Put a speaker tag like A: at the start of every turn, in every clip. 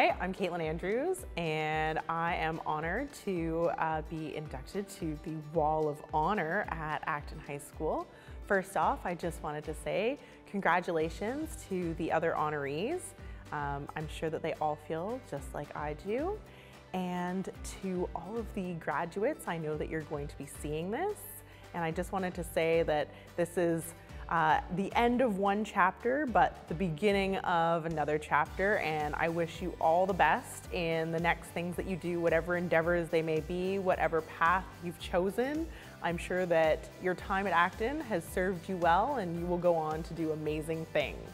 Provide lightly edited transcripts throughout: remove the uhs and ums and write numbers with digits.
A: Hi, I'm Kaitlyn Andrews, and I am honored to be inducted to the Wall of Honor at Acton High School. First off, I just wanted to say congratulations to the other honorees. I'm sure that they all feel just like I do. And to all of the graduates, I know that you're going to be seeing this. And I just wanted to say that this is the end of one chapter, but the beginning of another chapter, and I wish you all the best in the next things that you do, whatever endeavors they may be, whatever path you've chosen. I'm sure that your time at Acton has served you well, and you will go on to do amazing things.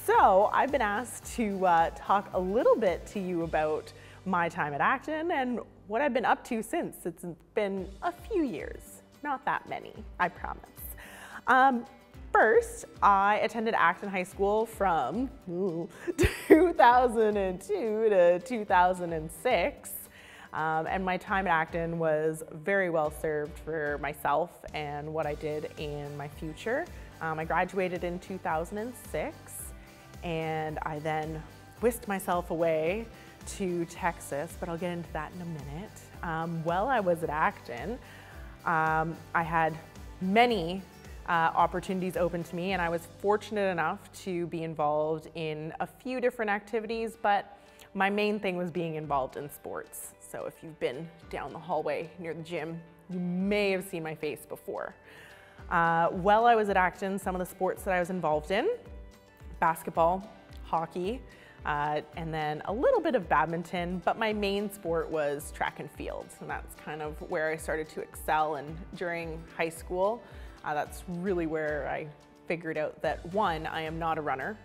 A: So I've been asked to talk a little bit to you about my time at Acton and what I've been up to since. It's been a few years, not that many, I promise. First, I attended Acton High School from 2002 to 2006, and my time at Acton was very well served for myself and what I did in my future. I graduated in 2006, and I then whisked myself away to Texas, but I'll get into that in a minute. While I was at Acton, I had many opportunities open to me, and I was fortunate enough to be involved in a few different activities, but my main thing was being involved in sports. So if you've been down the hallway near the gym, you may have seen my face before. While I was at Acton, some of the sports that I was involved in: basketball, hockey, and then a little bit of badminton, but my main sport was track and field, and that's kind of where I started to excel. And during high school, that's really where I figured out that 1, I am not a runner,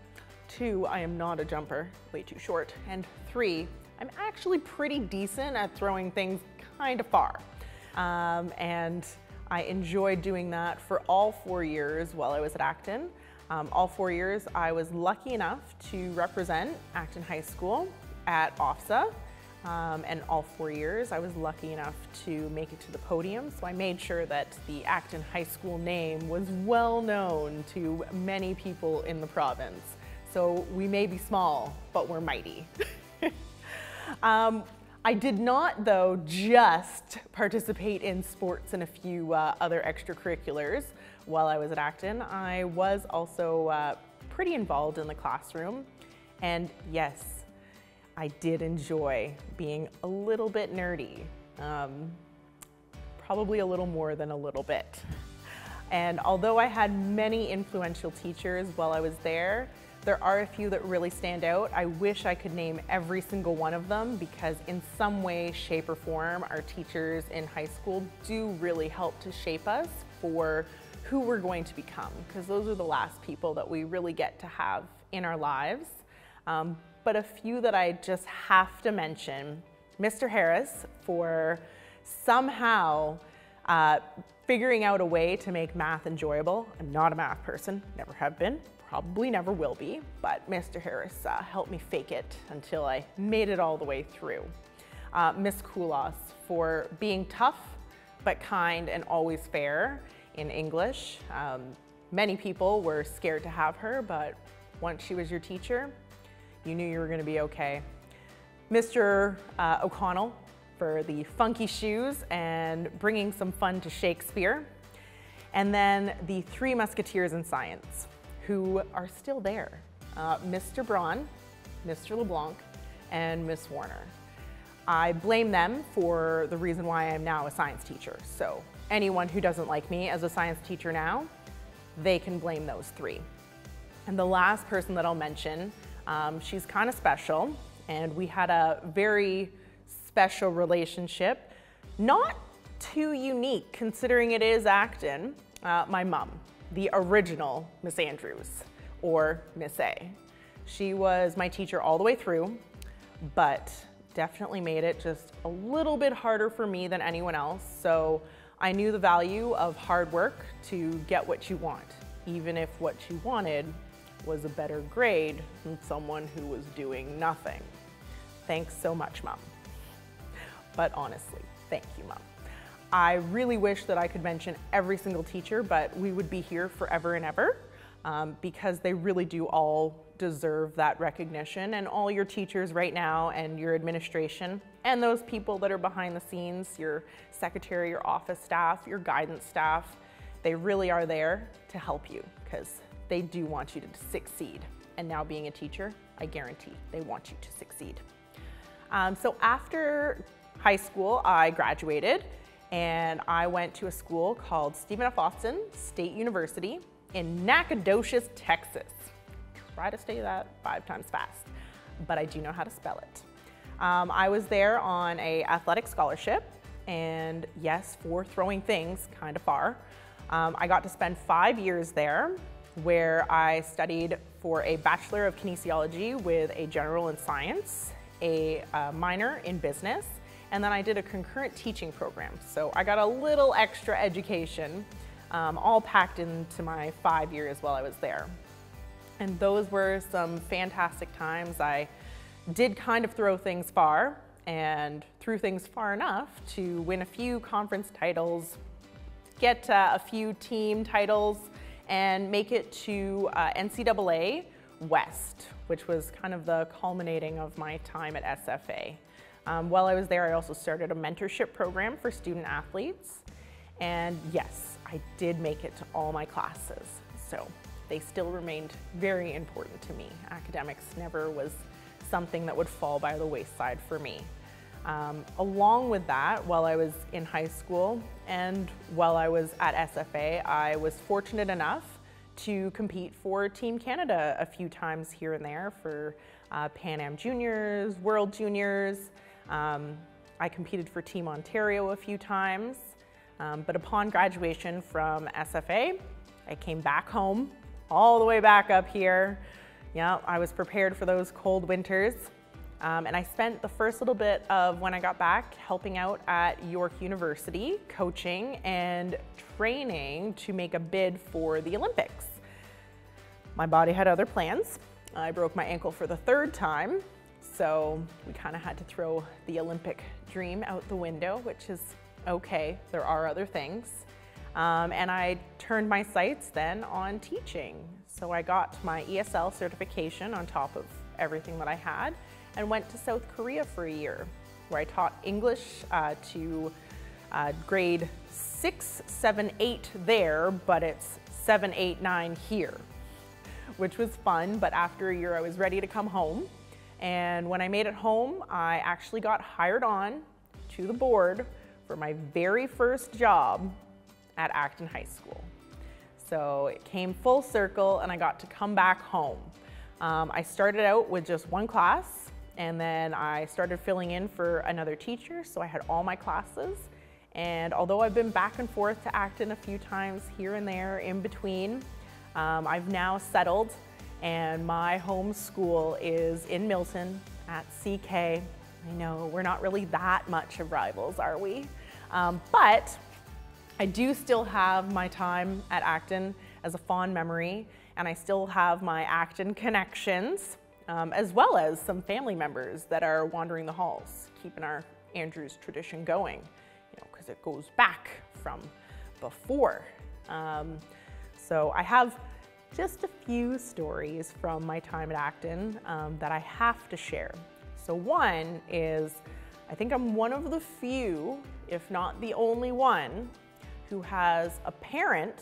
A: 2, I am not a jumper, way too short, and 3, I'm actually pretty decent at throwing things kind of far. And I enjoyed doing that for all 4 years while I was at Acton. All 4 years, I was lucky enough to represent Acton High School at OFSA. And all 4 years, I was lucky enough to make it to the podium. So I made sure that the Acton High School name was well known to many people in the province. So we may be small, but we're mighty. I did not, though, just participate in sports and a few other extracurriculars while I was at Acton. I was also pretty involved in the classroom. And yes, I did enjoy being a little bit nerdy, probably a little more than a little bit. And although I had many influential teachers while I was there, there are a few that really stand out. I wish I could name every single one of them, because in some way, shape, or form, our teachers in high school do really help to shape us for who we're going to become, because those are the last people that we really get to have in our lives. But a few that I just have to mention: Mr. Harris, for somehow figuring out a way to make math enjoyable. I'm not a math person, never have been, probably never will be, but Mr. Harris helped me fake it until I made it all the way through. Miss Koulos, for being tough but kind and always fair in English. Many people were scared to have her, but once she was your teacher, you knew you were going to be okay. Mr. O'Connell, for the funky shoes and bringing some fun to Shakespeare. And then the 3 Musketeers in science, who are still there: Mr. Braun, Mr. LeBlanc, and Miss Warner. I blame them for the reason why I am now a science teacher. So anyone who doesn't like me as a science teacher now, they can blame those 3. And the last person that I'll mention, she's kind of special, and we had a very special relationship. Not too unique considering it is Acton. My mom, the original Miss Andrews, or Miss A. She was my teacher all the way through, but definitely made it just a little bit harder for me than anyone else. So I knew the value of hard work to get what you want, even if what you wanted was a better grade than someone who was doing nothing. Thanks so much, Mom. But honestly, thank you, Mom. I really wish that I could mention every single teacher, but we would be here forever and ever, because they really do all deserve that recognition, and all your teachers right now and your administration and those people that are behind the scenes, your secretary, your office staff, your guidance staff, they really are there to help you because they do want you to succeed. And now being a teacher, I guarantee they want you to succeed. So after high school, I graduated and I went to a school called Stephen F. Austin State University in Nacogdoches, Texas. Try to say that 5 times fast, but I do know how to spell it. I was there on an athletic scholarship, and yes, for throwing things kind of far. I got to spend 5 years there, where I studied for a Bachelor of Kinesiology with a general in science, a minor in business, and then I did a concurrent teaching program. So I got a little extra education, all packed into my 5 years while I was there. And those were some fantastic times. I did kind of throw things far and threw things far enough to win a few conference titles, get a few team titles, and make it to NCAA West, which was kind of the culminating of my time at SFA. While I was there, I also started a mentorship program for student athletes. And yes, I did make it to all my classes. So they still remained very important to me. Academics never was something that would fall by the wayside for me. Along with that, while I was in high school and while I was at SFA, I was fortunate enough to compete for Team Canada a few times here and there for Pan Am Juniors, World Juniors. I competed for Team Ontario a few times, but upon graduation from SFA, I came back home, all the way back up here. Yeah, I was prepared for those cold winters. And I spent the first little bit of when I got back helping out at York University, coaching and training to make a bid for the Olympics. My body had other plans. I broke my ankle for the 3rd time, so we kind of had to throw the Olympic dream out the window, which is okay. There are other things. And I turned my sights then on teaching. So I got my ESL certification on top of everything that I had, and went to South Korea for a year, where I taught English to grade 6, 7, 8 there, but it's 7, 8, 9 here, which was fun. But after a year, I was ready to come home. And when I made it home, I actually got hired on to the board for my very first job at Acton High School. So it came full circle and I got to come back home. I started out with just 1 class, and then I started filling in for another teacher, so I had all my classes. And although I've been back and forth to Acton a few times here and there in between, I've now settled, and my home school is in Milton at CK. I know we're not really that much of rivals, are we? But I do still have my time at Acton as a fond memory, and I still have my Acton connections, as well as some family members that are wandering the halls, keeping our Andrews tradition going, you know, because it goes back from before. So I have just a few stories from my time at Acton that I have to share. So one is, I think I'm one of the few, if not the only one, who has a parent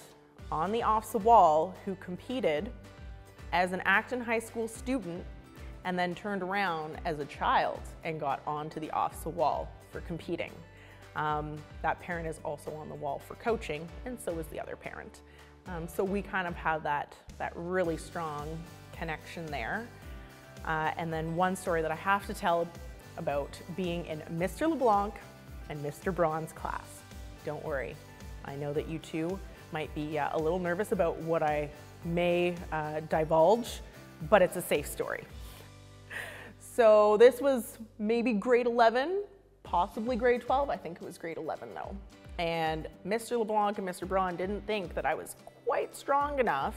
A: on the Off the Wall who competed as an Acton High School student and then turned around as a child and got onto the Off the Wall for competing. That parent is also on the wall for coaching, and so is the other parent. So we kind of have that really strong connection there. And then one story that I have to tell about being in Mr. LeBlanc and Mr. Braun's class. Don't worry, I know that you two might be a little nervous about what I may divulge, but it's a safe story. So this was maybe grade 11, possibly grade 12. I think it was grade 11 though. And Mr. LeBlanc and Mr. Braun didn't think that I was quite strong enough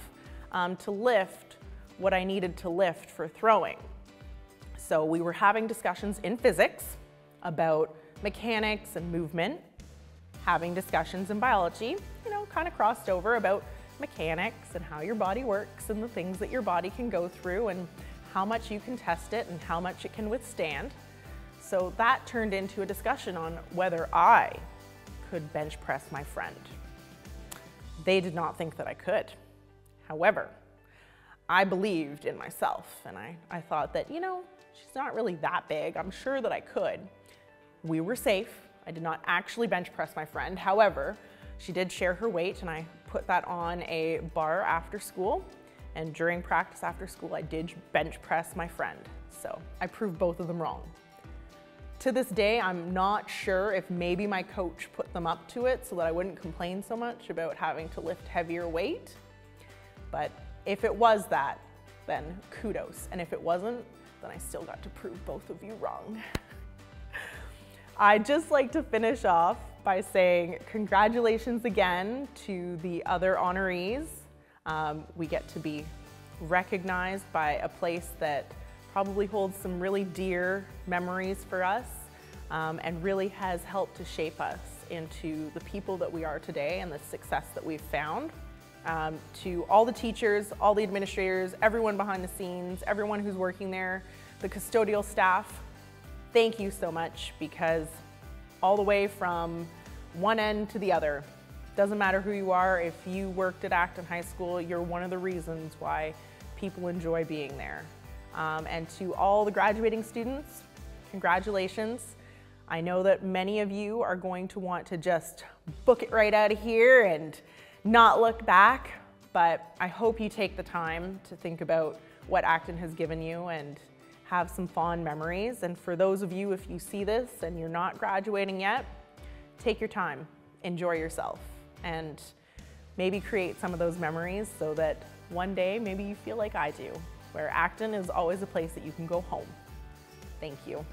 A: to lift what I needed to lift for throwing. So we were having discussions in physics about mechanics and movement, having discussions in biology, you know, kind of crossed over about mechanics and how your body works and the things that your body can go through and how much you can test it and how much it can withstand. So that turned into a discussion on whether I could bench press my friend. They did not think that I could. However, I believed in myself and I thought that, you know, she's not really that big. I'm sure that I could. We were safe. I did not actually bench press my friend. However, she did share her weight and I put that on a bar after school. And during practice after school, I did bench press my friend. So I proved both of them wrong. To this day, I'm not sure if maybe my coach put them up to it so that I wouldn't complain so much about having to lift heavier weight. But if it was that, then kudos. And if it wasn't, then I still got to prove both of you wrong. I'd just like to finish off by saying congratulations again to the other honorees. We get to be recognized by a place that probably holds some really dear memories for us and really has helped to shape us into the people that we are today and the success that we've found. To all the teachers, all the administrators, everyone behind the scenes, everyone who's working there, the custodial staff, thank you so much, because all the way from one end to the other, doesn't matter who you are, if you worked at Acton High School, you're one of the reasons why people enjoy being there. And to all the graduating students, congratulations. I know that many of you are going to want to just book it right out of here and not look back, but I hope you take the time to think about what Acton has given you and have some fond memories. And for those of you, if you see this and you're not graduating yet, take your time, enjoy yourself, and maybe create some of those memories so that one day maybe you feel like I do, where Acton is always a place that you can go home. Thank you.